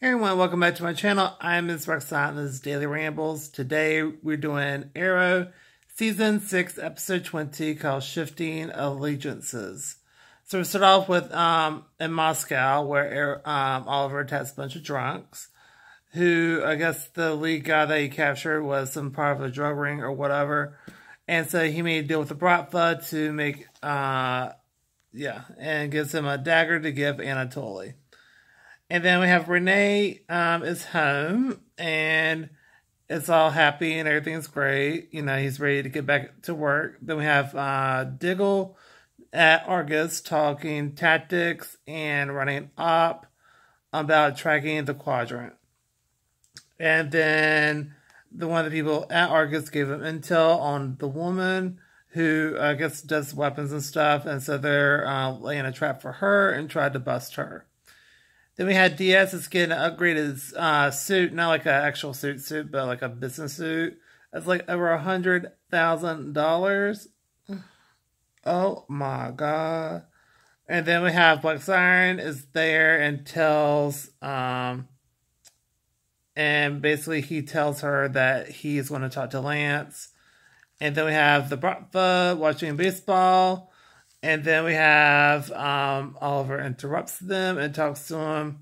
Hey everyone, welcome back to my channel. I'm Ms. Roxanne, and this is Daily Rambles. Today we're doing Arrow Season 6, Episode 20, called Shifting Allegiances. So we start off with in Moscow, where Oliver attacks a bunch of drunks, who I guess the lead guy that he captured was some part of a drug ring or whatever. And so he made a deal with the Bratva to make, and gives him a dagger to give Anatoly. And then we have Renee is home, and it's all happy and everything's great. You know, he's ready to get back to work. Then we have Diggle at Argus talking tactics and running up about tracking the quadrant. And then one of the people at Argus gave him intel on the woman who I guess does weapons and stuff. And so they're laying a trap for her and tried to bust her. Then we had Diaz is getting an upgraded suit, not like an actual suit, but like a business suit. It's like over $100,000. Oh my god! And then we have Black Siren is there and tells, and basically he tells her that he's going to talk to Lance. And then we have the Bratva watching baseball. And then we have Oliver interrupts them and talks to him.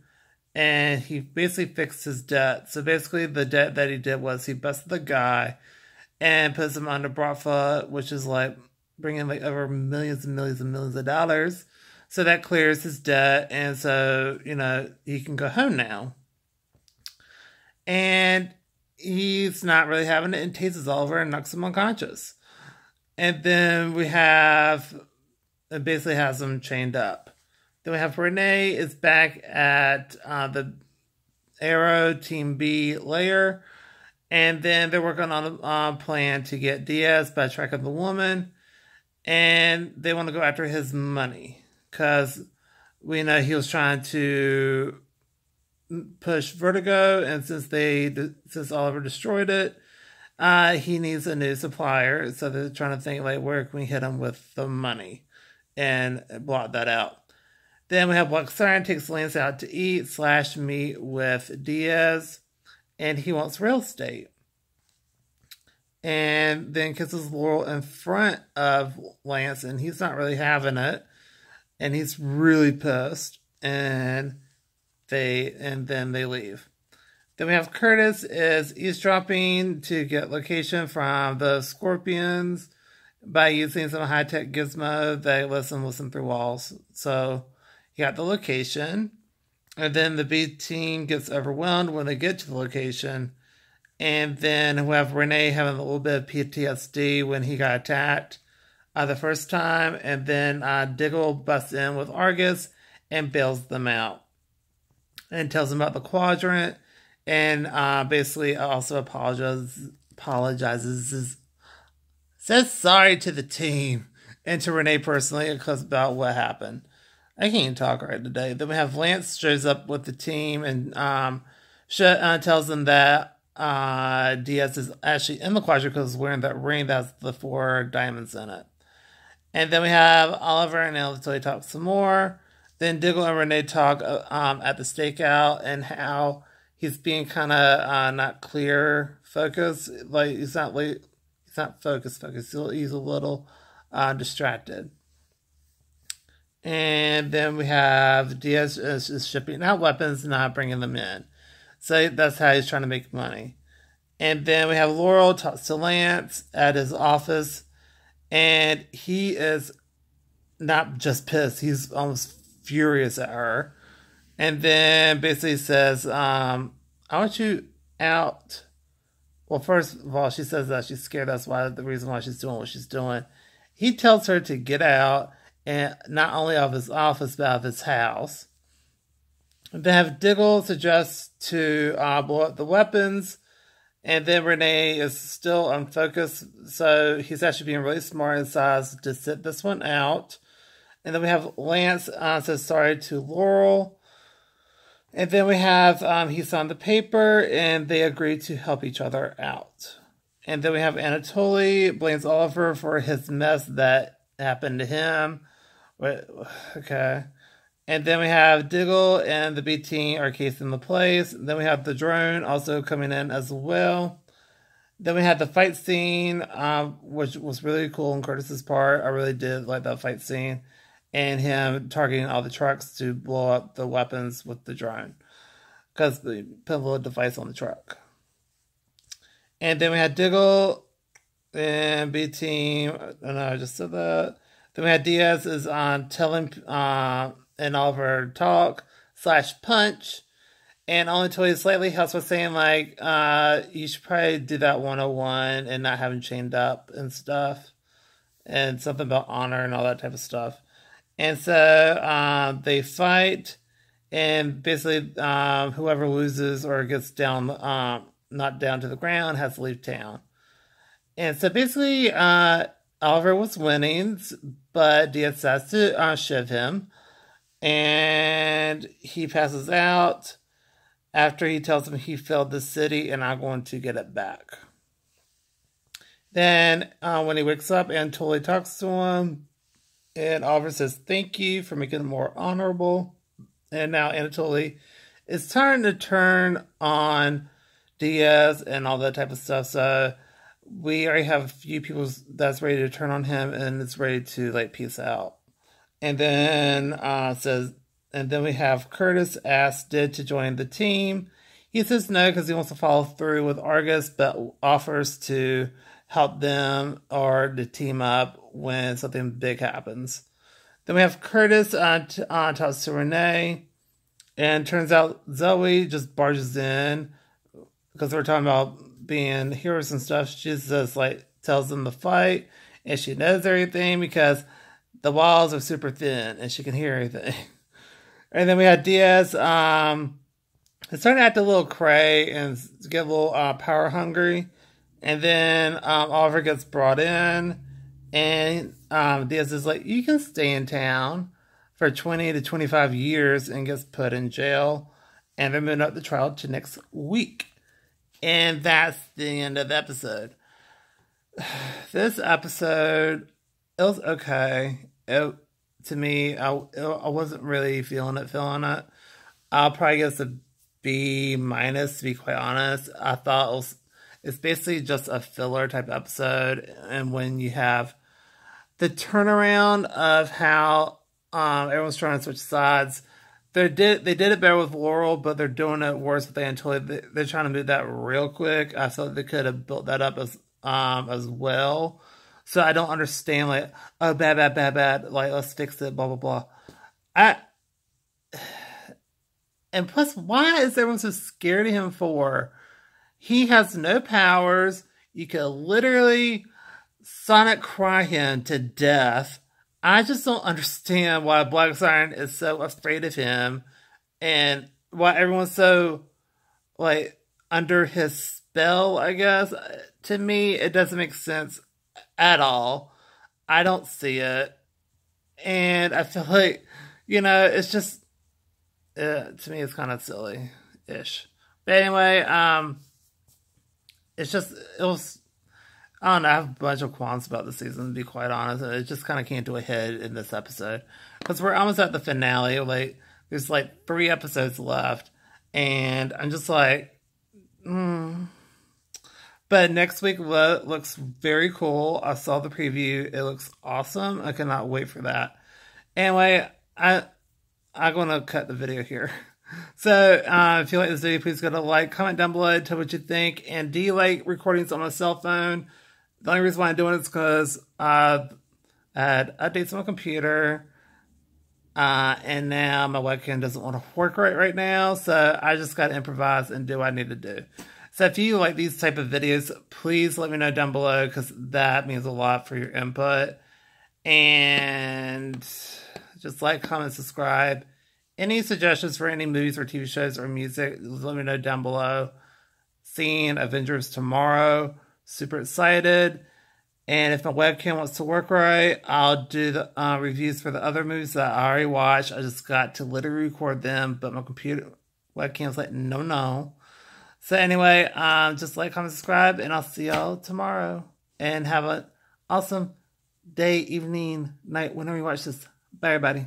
And he basically fixed his debt. So basically the debt that he did was he busted the guy and puts him under Bratva, which is like bringing like over millions and millions and millions of dollars. So that clears his debt. And so, you know, he can go home now. And he's not really having it and tases Oliver and knocks him unconscious. And then we have... It basically has them chained up. Then we have Renee is back at the Arrow Team B layer. And then they're working on a plan to get Diaz by tracking the woman. And they want to go after his money. Because we know he was trying to push Vertigo. And since Oliver destroyed it, he needs a new supplier. So they're trying to think, like, where can we hit him with the money? And blot that out. Then we have Black Siren takes Lance out to eat / meet with Diaz. And he wants real estate. And then kisses Laurel in front of Lance. And he's not really having it. And he's really pissed. And then they leave. Then we have Curtis is eavesdropping to get location from the Scorpions. By using some high-tech gizmo that listen through walls. So, you got the location. And then the B team gets overwhelmed when they get to the location. And then we have Renee having a little bit of PTSD when he got attacked the first time. And then Diggle busts in with Argus and bails them out. And tells them about the quadrant. And basically also apologizes says sorry to the team and to Renee personally because about what happened. I can't talk right today. Then we have Lance shows up with the team and tells them that Diaz is actually in the quadrant because he's wearing that ring that has the 4 diamonds in it. And then we have Oliver and Anatoly talk some more. Then Diggle and Renee talk at the stakeout and how he's being kind of not clear focused. Like he's not focused. He's a little distracted. And then we have Diaz is shipping out weapons, not bringing them in. So that's how he's trying to make money. And then we have Laurel talks to Lance at his office. And he is not just pissed. He's almost furious at her. And then basically says, I want you out. Well, first of all, she says that she's scared. That's why the reason why she's doing what she's doing. He tells her to get out, and not only of his office, but of his house. They have Diggle suggest to blow up the weapons, and then Renee is still unfocused, so he's actually being really smart and decides to sit this one out. And then we have Lance says sorry to Laurel. And then we have, he signed the paper, and they agree to help each other out. And then we have Anatoly blames Oliver for his mess that happened to him. Okay. And then we have Diggle and the B team are casing the place. Then we have the drone also coming in as well. Then we had the fight scene, which was really cool on Curtis's part. I really did like that fight scene. And him targeting all the trucks to blow up the weapons with the drone. Because they put a little device on the truck. And then we had Diggle and B team. Oh no, I just said that. Then we had Diaz is on telling and Oliver talk / punch. And only until he slightly helps with saying, like, you should probably do that 101 and not have him chained up and stuff. And something about honor and all that type of stuff. And so they fight. And basically, whoever loses or gets down, knocked down to the ground has to leave town. And so basically, Oliver was winning, but Diaz has to shiv him. And he passes out after he tells him he failed the city and I'm going to get it back. Then when he wakes up, Anatoly talks to him. And Oliver says, thank you for making it more honorable. And now Anatoly is starting to turn on Diaz and all that type of stuff. So we already have a few people that's ready to turn on him and it's ready to like peace out. And then we have Curtis ask Did to join the team. He says no because he wants to follow through with Argus, but offers to help them or to team up when something big happens. Then we have Curtis talks to Renee, and turns out Zoe just barges in because we're talking about being heroes and stuff. She just like tells them to fight, and she knows everything because the walls are super thin and she can hear everything. And then we had Diaz. It's starting to act a little cray and get a little power hungry. And then Oliver gets brought in. And Diaz is like, you can stay in town for 20 to 25 years and gets put in jail. And they're moving up the trial to next week. And that's the end of the episode. This episode, it was okay. To me, I wasn't really feeling it. I'll probably guess a B minus, to be quite honest. I thought it's basically just a filler type episode. And when you have the turnaround of how everyone's trying to switch sides, they did it better with Laurel, but they're doing it worse with Anatoly. They're trying to move that real quick. I felt they could have built that up as well. So I don't understand, like, oh, bad, like, let's fix it, blah, blah, blah. And plus, why is everyone so scared of him for? He has no powers. You could literally sonic cry him to death. I just don't understand why Black Siren is so afraid of him and why everyone's so, like, under his spell, I guess. To me, it doesn't make sense at all. I don't see it. And I feel like, it's just, to me, it's kind of silly-ish. But anyway, it was, I don't know, I have a bunch of qualms about the season, to be quite honest. It just kind of came to a head in this episode. Because we're almost at the finale. Like, there's like 3 episodes left. And I'm just like, But next week looks very cool. I saw the preview. It looks awesome. I cannot wait for that. Anyway, I'm going to cut the video here. So, if you like this video, please go to like, comment down below, tell what you think. And do you like recordings on my cell phone? The only reason why I'm doing it is because I had updates on my computer. And now my webcam doesn't want to work right now. So I just got to improvise and do what I need to do. So if you like these type of videos, please let me know down below because that means a lot for your input. And just like, comment, subscribe. Any suggestions for any movies or TV shows or music, let me know down below. Seeing Avengers tomorrow. Super excited. And if my webcam wants to work right, I'll do the reviews for the other movies that I already watched. I just got to literally record them, but my computer webcam's like, no. So anyway, just like, comment, subscribe, and I'll see y'all tomorrow. And have an awesome day, evening, night, whenever you watch this. Bye, everybody.